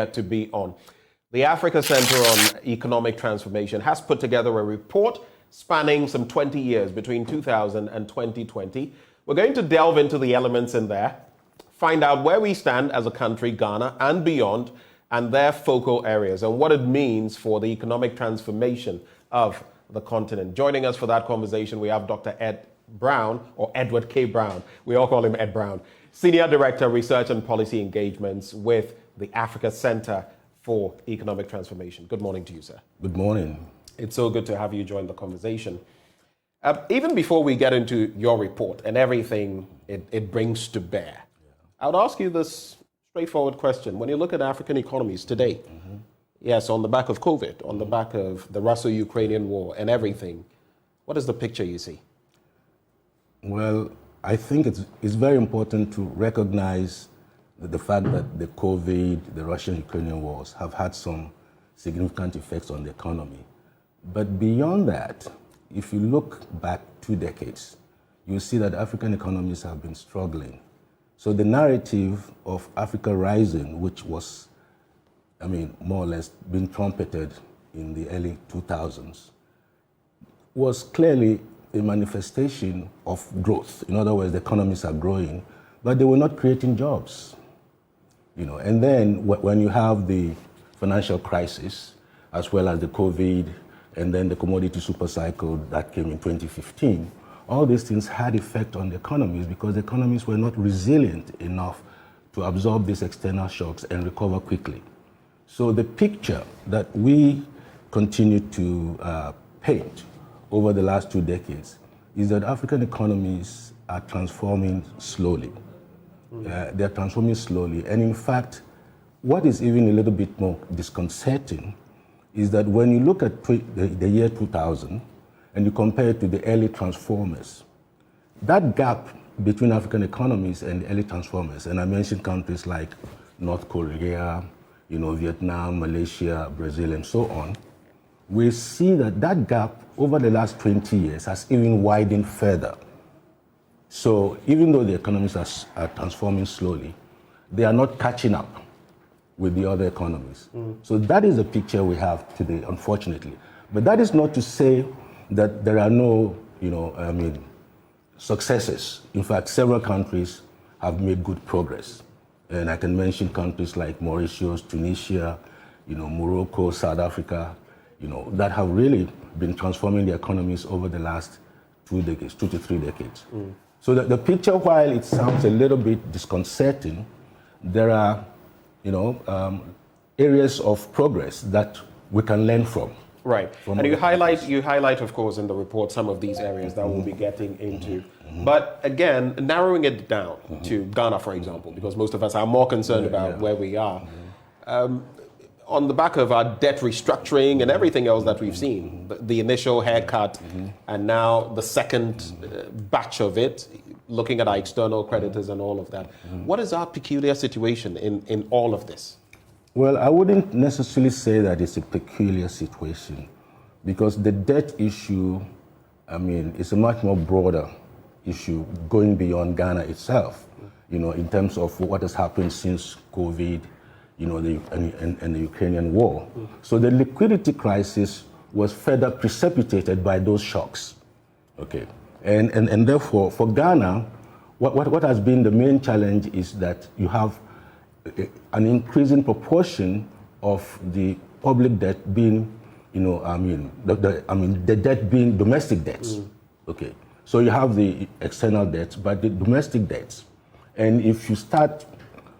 To be on. The Africa Center on Economic Transformation has put together a report spanning some 20 years between 2000 and 2020. We're going to delve into the elements in there, find out where we stand as a country, Ghana and beyond, and their focal areas and what it means for the economic transformation of the continent. Joining us for that conversation, we have Dr. Ed Brown, or Edward K. Brown. We all call him Ed Brown, Senior Director, Research and Policy Engagements with the Africa Center for Economic Transformation. Good morning to you, sir. Good morning. It's so good to have you join the conversation. Even before we get into your report and everything it brings to bear, I would ask you this straightforward question. When you look at African economies today, yes, on the back of COVID, on the back of the Russo-Ukrainian war and everything, what is the picture you see? Well, I think it's very important to recognize the fact that the COVID, the Russian-Ukrainian wars have had some significant effects on the economy. But beyond that, if you look back 2 decades, you see that African economies have been struggling. So the narrative of Africa rising, which was, more or less being trumpeted in the early 2000s, was clearly a manifestation of growth. In other words, the economies are growing, but they were not creating jobs. And then when you have the financial crisis, as well as the COVID, and then the commodity super cycle that came in 2015, all these things had effect on the economies because the economies were not resilient enough to absorb these external shocks and recover quickly. So the picture that we continue to paint over the last 2 decades is that African economies are transforming slowly. They're transforming slowly. And in fact, what is even a little bit more disconcerting is that when you look at the year 2000 and you compare it to the early transformers, that gap between African economies and the early transformers, and I mentioned countries like North Korea, Vietnam, Malaysia, Brazil, and so on, we see that gap over the last 20 years has even widened further. So even though the economies are transforming slowly, they are not catching up with the other economies. So that is the picture we have today, unfortunately. But that is not to say that there are no, successes. In fact, several countries have made good progress. And I can mention countries like Mauritius, Tunisia, Morocco, South Africa, that have really been transforming their economies over the last 2 decades, 2 to 3 decades. So the picture, while it sounds a little bit disconcerting, there are, areas of progress that we can learn from. Right, and you highlight, of course, in the report some of these areas that we'll be getting into. But again, narrowing it down to Ghana, for example, because most of us are more concerned about where we are. On the back of our debt restructuring and everything else that we've seen, the initial haircut and now the second batch of it, looking at our external creditors and all of that. What is our peculiar situation in all of this? Well, I wouldn't necessarily say that it's a peculiar situation because the debt issue, is a much more broader issue going beyond Ghana itself, in terms of what has happened since COVID, and the Ukrainian war. So the liquidity crisis was further precipitated by those shocks. Okay, and therefore for Ghana, what has been the main challenge is that you have an increasing proportion of the public debt being, the debt being domestic debts. Okay, so you have the external debts, but the domestic debts, and if you start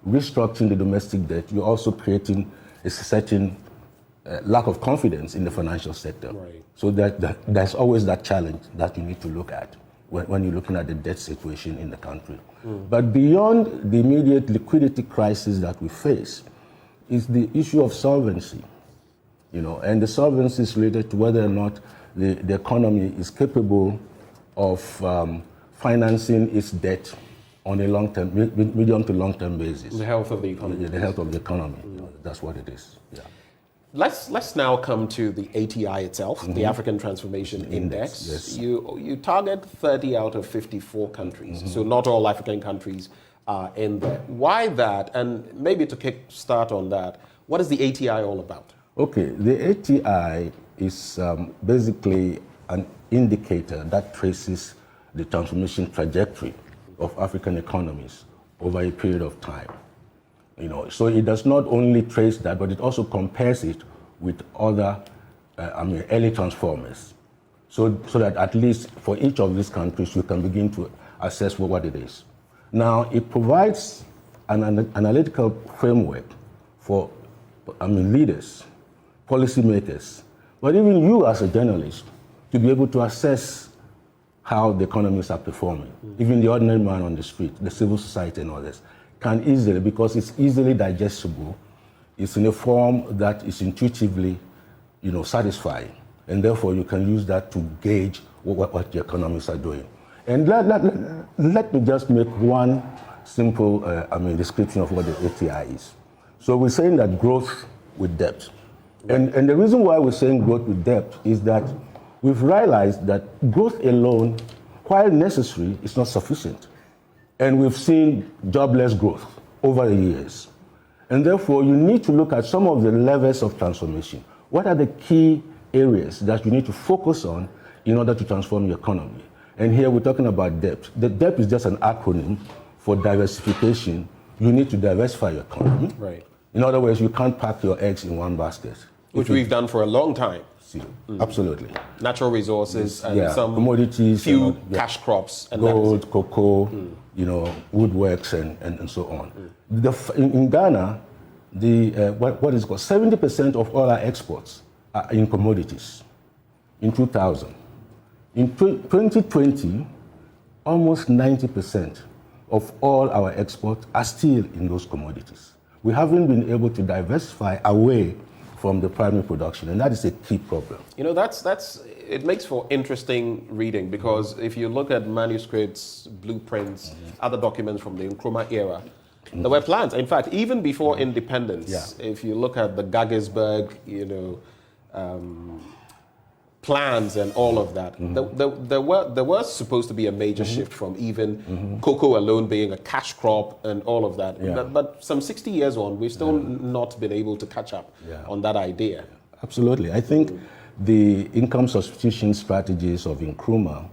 restructuring the domestic debt, you're also creating a certain lack of confidence in the financial sector. Right. So there's always that challenge that you need to look at when you're looking at the debt situation in the country. But beyond the immediate liquidity crisis that we face is the issue of solvency. And the solvency is related to whether or not the economy is capable of financing its debt on a long-term, medium to long-term basis. The health of the economy. The health of the economy. That's what it is. Yeah. Let's now come to the ATI itself, the African Transformation Index. Yes. You target 30 out of 54 countries, so not all African countries are in there. Why that? And maybe to kick start on that, What is the ATI all about? Okay, the ATI is basically an indicator that traces the transformation trajectory of African economies over a period of time. So it does not only trace that, but it also compares it with other, early transformers. So that at least for each of these countries, you can begin to assess what it is. Now, it provides an analytical framework for, leaders, policymakers, but even you as a journalist, to be able to assess how the economies are performing. Even the ordinary man on the street, the civil society and others, can easily, because it's easily digestible, it's in a form that is intuitively, satisfying. And therefore, you can use that to gauge what the economies are doing. And let me just make one simple description of what the ATI is. So we're saying that growth with depth. And the reason why we're saying growth with depth is that we've realized that growth alone, while necessary, is not sufficient. And we've seen jobless growth over the years. And therefore, you need to look at some of the levers of transformation. What are the key areas that you need to focus on in order to transform your economy? And here we're talking about depth. The depth is just an acronym for diversification. You need to diversify your economy. Right. In other words, you can't pack your eggs in one basket. Which we've done for a long time. Absolutely. Natural resources and some commodities, few cash crops. And gold, cocoa, woodworks and so on. In Ghana, what is called 70% of all our exports are in commodities. In 2000. In 2020, almost 90% of all our exports are still in those commodities. We haven't been able to diversify away from the primary production, and that is a key problem. It makes for interesting reading, because if you look at manuscripts, blueprints, other documents from the Nkrumah era, there were plans. In fact, even before independence, if you look at the Gaggisberg, plans and all of that, there was supposed to be a major shift from even cocoa alone being a cash crop and all of that. But some 60 years on, we've still not been able to catch up on that idea. Absolutely. I think the income substitution strategies of Nkrumah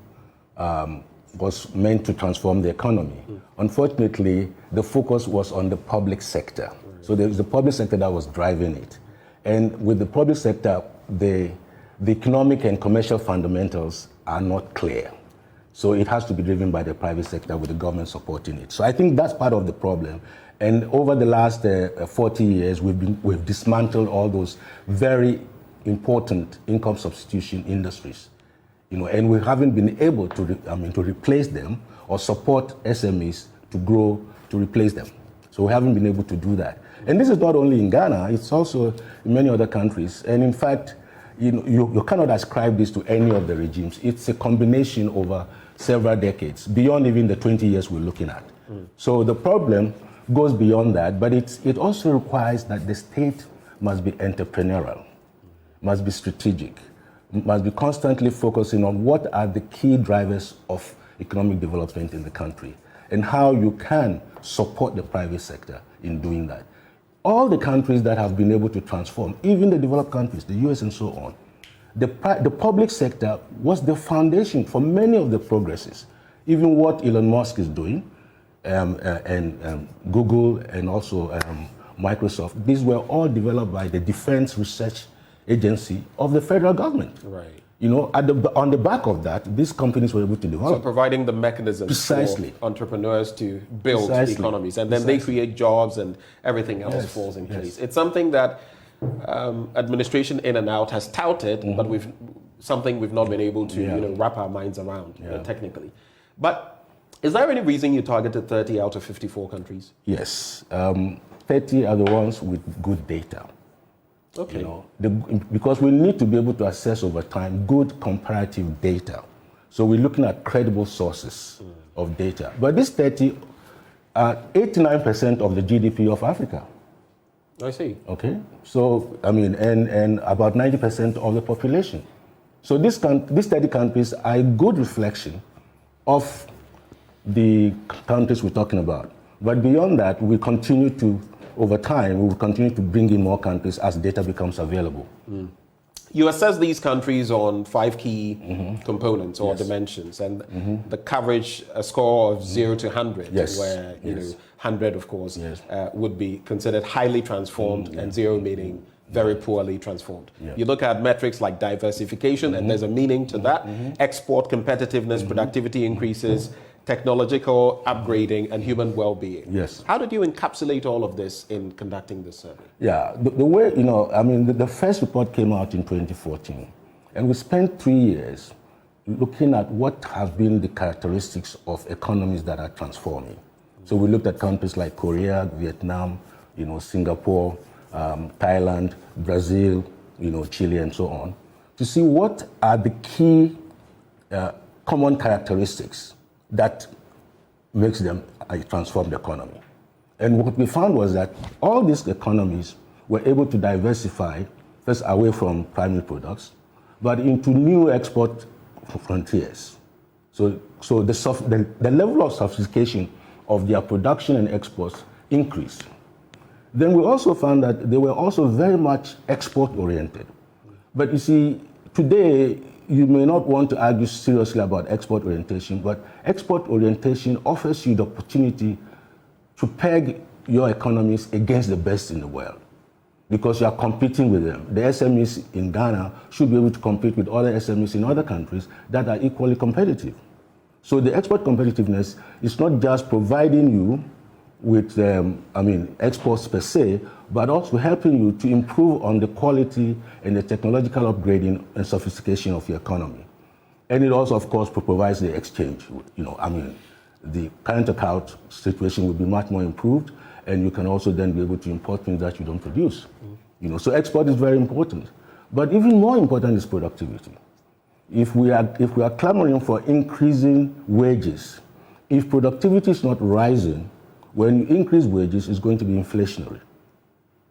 was meant to transform the economy. Unfortunately, the focus was on the public sector. So there was the public sector that was driving it. And with the public sector, the economic and commercial fundamentals are not clear. So it has to be driven by the private sector with the government supporting it. So I think that's part of the problem. And over the last 40 years, we've dismantled all those very important income substitution industries. And we haven't been able to replace them or support SMEs to grow to replace them. So we haven't been able to do that. And this is not only in Ghana, it's also in many other countries. And in fact, you cannot ascribe this to any of the regimes. It's a combination over several decades, beyond even the 20 years we're looking at. So the problem goes beyond that, but it also requires that the state must be entrepreneurial, must be strategic, must be constantly focusing on what are the key drivers of economic development in the country and how you can support the private sector in doing that. All the countries that have been able to transform, even the developed countries, the US and so on, the public sector was the foundation for many of the progresses. Even what Elon Musk is doing, and Google and also Microsoft, these were all developed by the Defense Research Agency of the federal government. Right. On the back of that, these companies were able to develop. So providing the mechanisms for entrepreneurs to build economies, and then they create jobs and everything else falls in place. It's something that administration in and out has touted, but something we've not been able to wrap our minds around technically. But is there any reason you targeted 30 out of 54 countries? Yes. 30 are the ones with good data. Okay. Because we need to be able to assess over time good comparative data. So we're looking at credible sources of data. But this 30 are 89% of the GDP of Africa. I see. Okay. So, and about 90% of the population. So these 30 countries are a good reflection of the countries we're talking about. But beyond that, we continue to over time, we will continue to bring in more countries as data becomes available. You assess these countries on 5 key components or dimensions, and the coverage, a score of 0 to 100, where you know 100, of course, would be considered highly transformed, and 0 meaning very poorly transformed. You look at metrics like diversification, and there's a meaning to that. Export competitiveness, productivity increases, technological upgrading, and human well-being. How did you encapsulate all of this in conducting this survey? The way, you know, I mean, the first report came out in 2014, and we spent 3 years looking at what have been the characteristics of economies that are transforming. So we looked at countries like Korea, Vietnam, you know, Singapore, Thailand, Brazil, you know, Chile, and so on, to see what are the key common characteristics that makes them a transformed economy. And what we found was that all these economies were able to diversify, first away from primary products, but into new export frontiers. So the level of sophistication of their production and exports increased. Then we also found that they were also very much export-oriented. But you see, today, you may not want to argue seriously about export orientation, but export orientation offers you the opportunity to peg your economies against the best in the world, because you are competing with them. The SMEs in Ghana should be able to compete with other SMEs in other countries that are equally competitive. So the export competitiveness is not just providing you with, exports per se, but also helping you to improve on the quality and the technological upgrading and sophistication of your economy. And it also, of course, provides the exchange. You know, I mean, the current account situation will be much more improved, and you can also then be able to import things that you don't produce. You know, so export is very important. But even more important is productivity. If we are clamoring for increasing wages, if productivity is not rising, when you increase wages, it's going to be inflationary.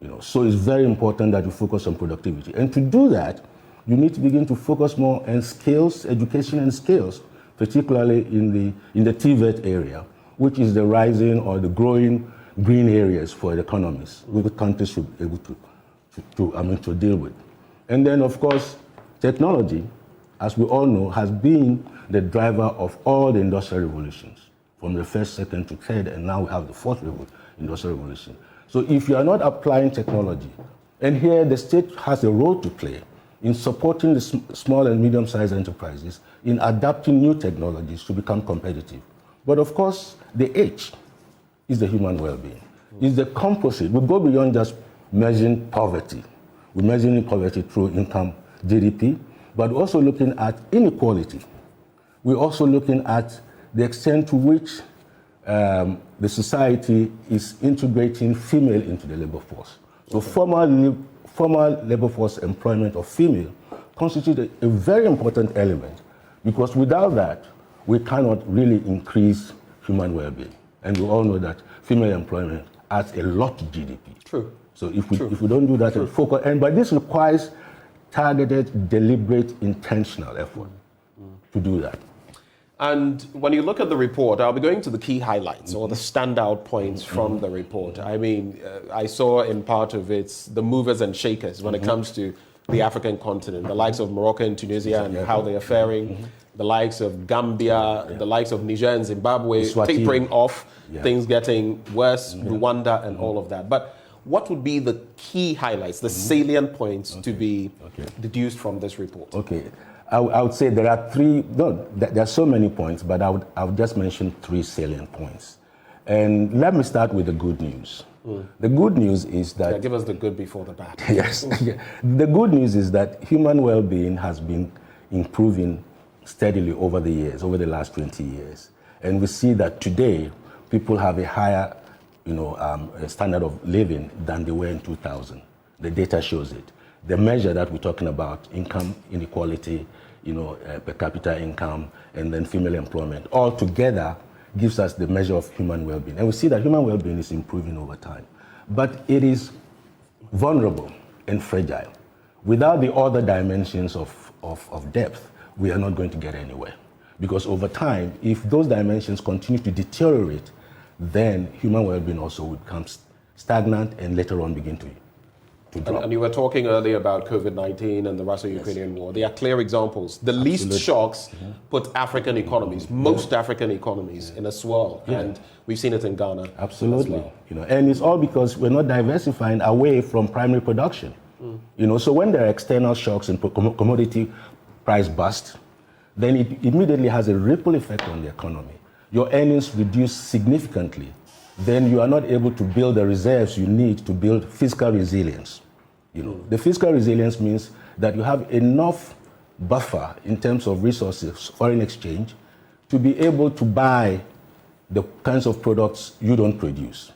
You know, so it's very important that you focus on productivity. And to do that, you need to begin to focus more on skills, education and skills, particularly in the TVET area, which is the rising or the growing green areas for the economies, which countries should be able to deal with. And then, of course, technology, as we all know, has been the driver of all the industrial revolutions, from the first, second to third, and now we have the fourth industrial revolution. So if you are not applying technology, and here the state has a role to play in supporting the small and medium-sized enterprises, in adapting new technologies to become competitive. But of course, the H is the human well-being. It's the composite. We go beyond just measuring poverty. We're measuring poverty through income, GDP, but also looking at inequality. We're also looking at the extent to which the society is integrating female into the labor force. So formal labor force employment of female constitutes a very important element, because without that, we cannot really increase human well-being. And we all know that female employment adds a lot to GDP. True. So if we don't do that, but this requires targeted, deliberate, intentional effort to do that. And when you look at the report, I'll be going to the key highlights or the standout points from the report. I mean, I saw in part of it the movers and shakers when it comes to the African continent, the likes of Morocco and Tunisia and how they are faring, the likes of Gambia, the likes of Niger and Zimbabwe tapering off, things getting worse, Rwanda and all of that. But what would be the key highlights, the salient points to be deduced from this report? Okay. I would say there are there are so many points, but I would just mention 3 salient points. And let me start with the good news. The good news is that... give us the good before the bad. Yes. The good news is that human well-being has been improving steadily over the years, over the last 20 years. And we see that today, people have a higher standard of living than they were in 2000. The data shows it. The measure that we're talking about, income inequality, per capita income, and then female employment, all together gives us the measure of human well-being. And we see that human well-being is improving over time. But it is vulnerable and fragile. Without the other dimensions of depth, we are not going to get anywhere. Because over time, if those dimensions continue to deteriorate, then human well-being also would become stagnant and later on begin to drop. And you were talking earlier about COVID-19 and the Russia-Ukrainian war. They are clear examples. The least shocks put African economies, most African economies, in a swirl. And we've seen it in Ghana. Absolutely. As well. And it's all because we're not diversifying away from primary production. So when there are external shocks and commodity price bust, then it immediately has a ripple effect on the economy. Your earnings reduce significantly. Then you are not able to build the reserves you need to build fiscal resilience. The fiscal resilience means that you have enough buffer in terms of resources, foreign exchange, to be able to buy the kinds of products you don't produce.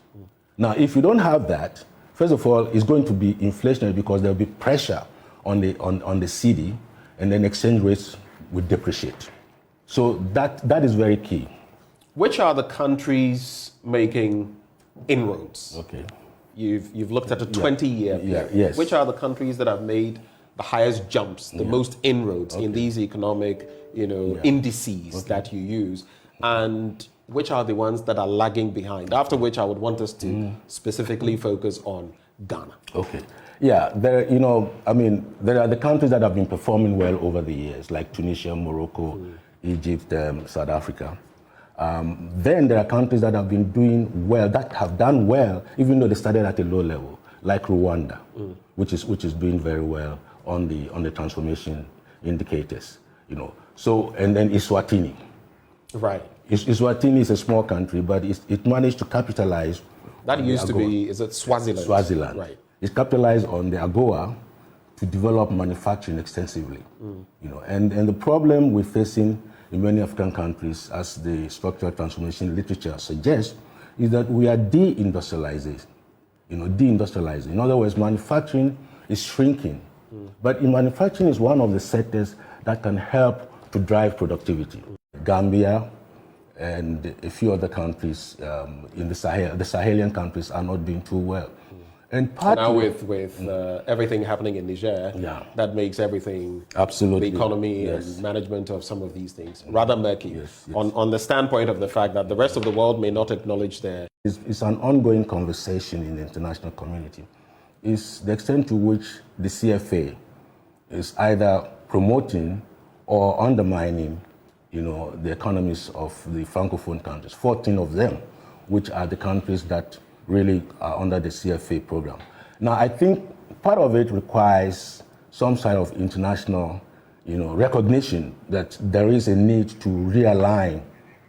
Now, if you don't have that, first of all, it's going to be inflationary because there'll be pressure on the cedi, and then exchange rates will depreciate. So that is very key. Which are the countries making inroads? Okay. You've looked at a 20-year period. Yes. Which are the countries that have made the highest jumps, the most inroads in these economic, indices that you use, and which are the ones that are lagging behind? After which I would want us to specifically focus on Ghana. Okay. Yeah, there are the countries that have been performing well over the years, like Tunisia, Morocco, Egypt, South Africa. Then there are countries that have been doing well, that have done well, even though they started at a low level, like Rwanda, which is doing very well on the transformation indicators. So, and then Eswatini. Right. Eswatini is a small country, but it managed to capitalize. That used to be, is it Swaziland? Swaziland. Right. It capitalized on the AGOA to develop manufacturing extensively. And the problem we're facing in many African countries, as the structural transformation literature suggests, is that we are deindustrializing. Deindustrializing. In other words, manufacturing is shrinking. But in manufacturing is one of the sectors that can help to drive productivity. Gambia and a few other countries in the Sahel, the Sahelian countries, are not doing too well. And now with everything happening in Niger, that makes everything, absolutely, the economy and management of some of these things, rather murky. On the standpoint of the fact that the rest of the world may not acknowledge their... It's an ongoing conversation in the international community. It's the extent to which the CFA is either promoting or undermining, the economies of the Francophone countries, 14 of them, which are the countries that really are under the CFA program. Now, I think part of it requires some sort of international, recognition that there is a need to realign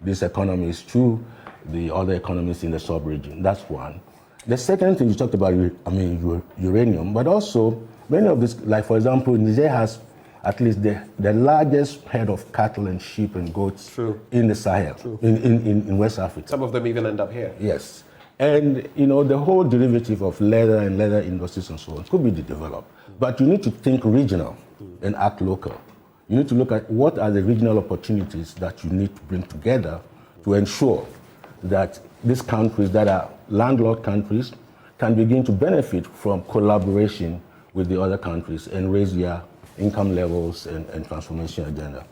these economies to the other economies in the sub-region. That's one. The second thing you talked about, uranium, but also many of these, like for example, Niger has at least the largest herd of cattle and sheep and goats in the Sahel, in West Africa. Some of them even end up here. Yes. And, the whole derivative of leather and leather industries and so on could be developed. But you need to think regional and act local. You need to look at what are the regional opportunities that you need to bring together to ensure that these countries that are landlocked countries can begin to benefit from collaboration with the other countries and raise their income levels and transformation agenda.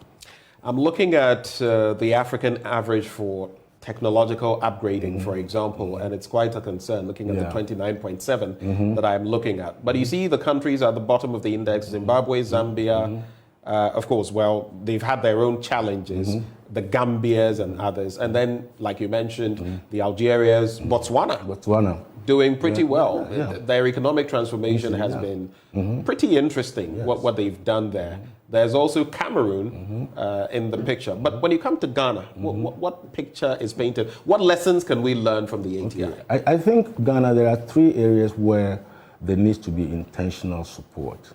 I'm looking at the African average for technological upgrading, for example, and it's quite a concern looking at the 29.7 that I'm looking at. But you see the countries at the bottom of the index, Zimbabwe, Zambia, of course, well, they've had their own challenges, the Gambias and others. And then, like you mentioned, the Algerias, Botswana. Doing pretty well. Their economic transformation has been pretty interesting, what they've done there. There's also Cameroon in the picture. But when you come to Ghana, what picture is painted? What lessons can we learn from the ATI? I think Ghana, there are three areas where there needs to be intentional support.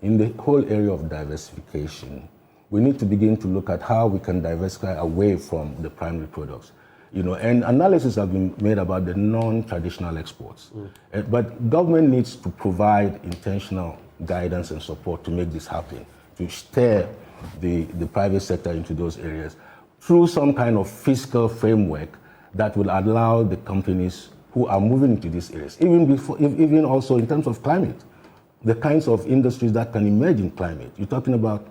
In the whole area of diversification, we need to begin to look at how we can diversify away from the primary products. And analysis have been made about the non-traditional exports. But government needs to provide intentional guidance and support to make this happen, to steer the private sector into those areas through some kind of fiscal framework that will allow the companies who are moving into these areas, even also in terms of climate, the kinds of industries that can emerge in climate. You're talking about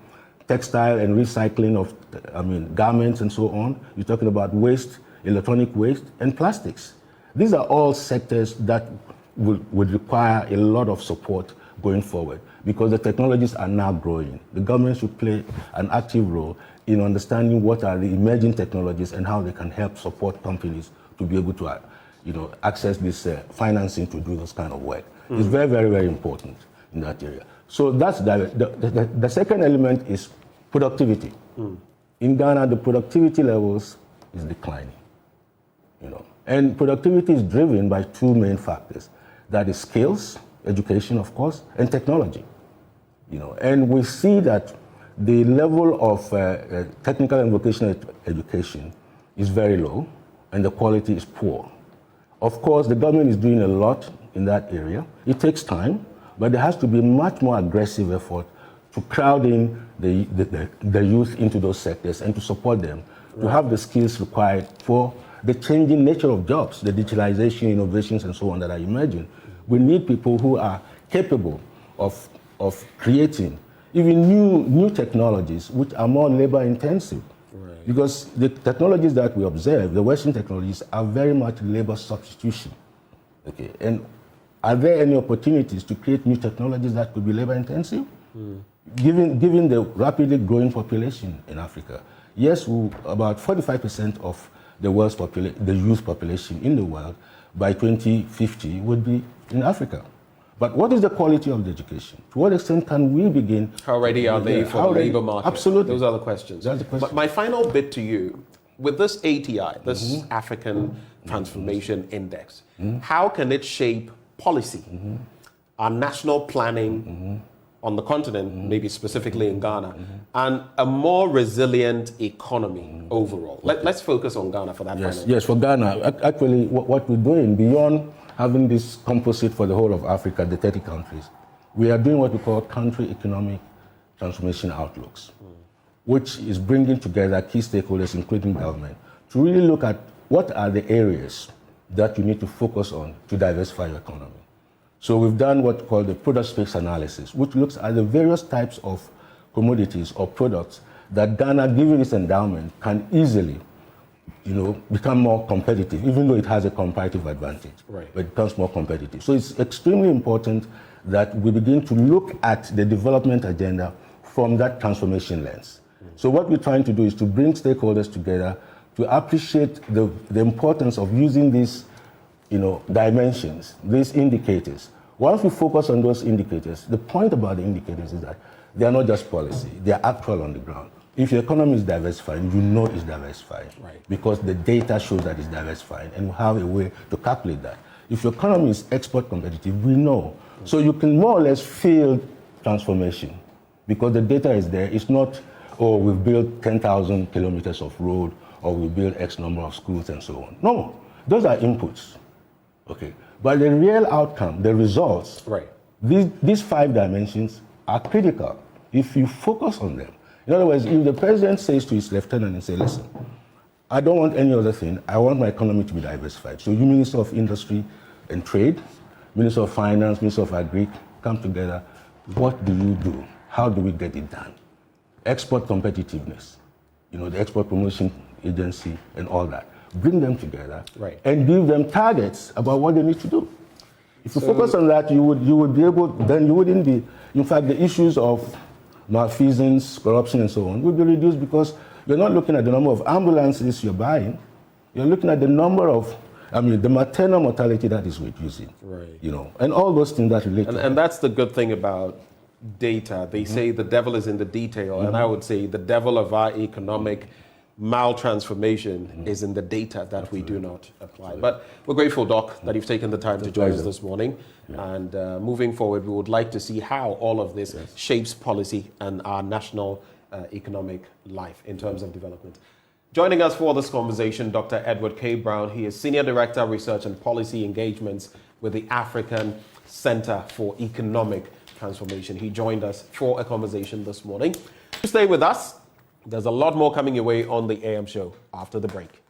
textile and recycling of garments and so on. You're talking about waste, electronic waste, and plastics. These are all sectors that would require a lot of support going forward because the technologies are now growing. The government should play an active role in understanding what are the emerging technologies and how they can help support companies to be able to access this financing to do this kind of work. It's very, very, very important in that area. So that's the second element is productivity. In Ghana, the productivity levels is declining. And productivity is driven by two main factors. That is skills, education, of course, and technology. And we see that the level of technical and vocational education is very low, and the quality is poor. Of course, the government is doing a lot in that area. It takes time, but there has to be much more aggressive effort to crowd in the youth into those sectors and to support them, to have the skills required for the changing nature of jobs, the digitalization, innovations, and so on that are emerging. We need people who are capable of creating even new technologies which are more labor intensive. Right. Because the technologies that we observe, the Western technologies, are very much labor substitution. Okay. And are there any opportunities to create new technologies that could be labor intensive? Given the rapidly growing population in Africa, yes, about 45% of the world's the youth population in the world by 2050 would be in Africa. But what is the quality of the education? To what extent can we begin? How ready are they for the labor market? Absolutely. Those are the questions. That's the question. But my final bit to you, with this ATI, this African Transformation Index, how can it shape policy, our national planning on the continent, maybe specifically in Ghana, and a more resilient economy overall? Let's focus on Ghana for that. Yes, for Ghana. Actually, what we're doing beyond having this composite for the whole of Africa, the 30 countries, we are doing what we call country economic transformation outlooks, which is bringing together key stakeholders, including government, to really look at what are the areas that you need to focus on to diversify your economy. So we've done what's called the product space analysis, which looks at the various types of commodities or products that Ghana, given its endowment, can easily become more competitive, even though it has a comparative advantage. Right. But it becomes more competitive. So it's extremely important that we begin to look at the development agenda from that transformation lens. So what we're trying to do is to bring stakeholders together to appreciate the importance of using these dimensions, these indicators. Once we focus on those indicators, the point about the indicators is that they are not just policy, they are actual on the ground. If your economy is diversifying, you know it's diversifying. Right. Because the data shows that it's diversifying, and you have a way to calculate that. If your economy is export competitive, we know. So you can more or less field transformation because the data is there. It's not, oh, we've built 10,000 kilometers of road or we built X number of schools and so on. No, those are inputs. Okay. But the real outcome, the results, right. These 5 dimensions are critical if you focus on them. In other words, if the president says to his lieutenant and say, listen, I don't want any other thing. I want my economy to be diversified. So you, Minister of Industry and Trade, Minister of Finance, Minister of Agri, come together. What do you do? How do we get it done? Export competitiveness, the Export Promotion Agency and all that. Bring them together and give them targets about what they need to do. If you focus on that, you would be able, then you wouldn't be, in fact, the issues of malfeasance, corruption, and so on will be reduced because you're not looking at the number of ambulances you're buying. You're looking at the number of, the maternal mortality that is reducing. Right. And all those things that relate to and that's the good thing about data. They say the devil is in the detail, and I would say the devil of our economic maltransformation is in the data that we do not apply. But we're grateful, Doc, that you've taken the time to join us this morning. And moving forward, we would like to see how all of this shapes policy and our national economic life in terms of development. Joining us for this conversation, Dr. Edward K. Brown. He is Senior Director of Research and Policy Engagements with the African Center for Economic Transformation. He joined us for a conversation this morning. Stay with us. There's a lot more coming your way on the AM show after the break.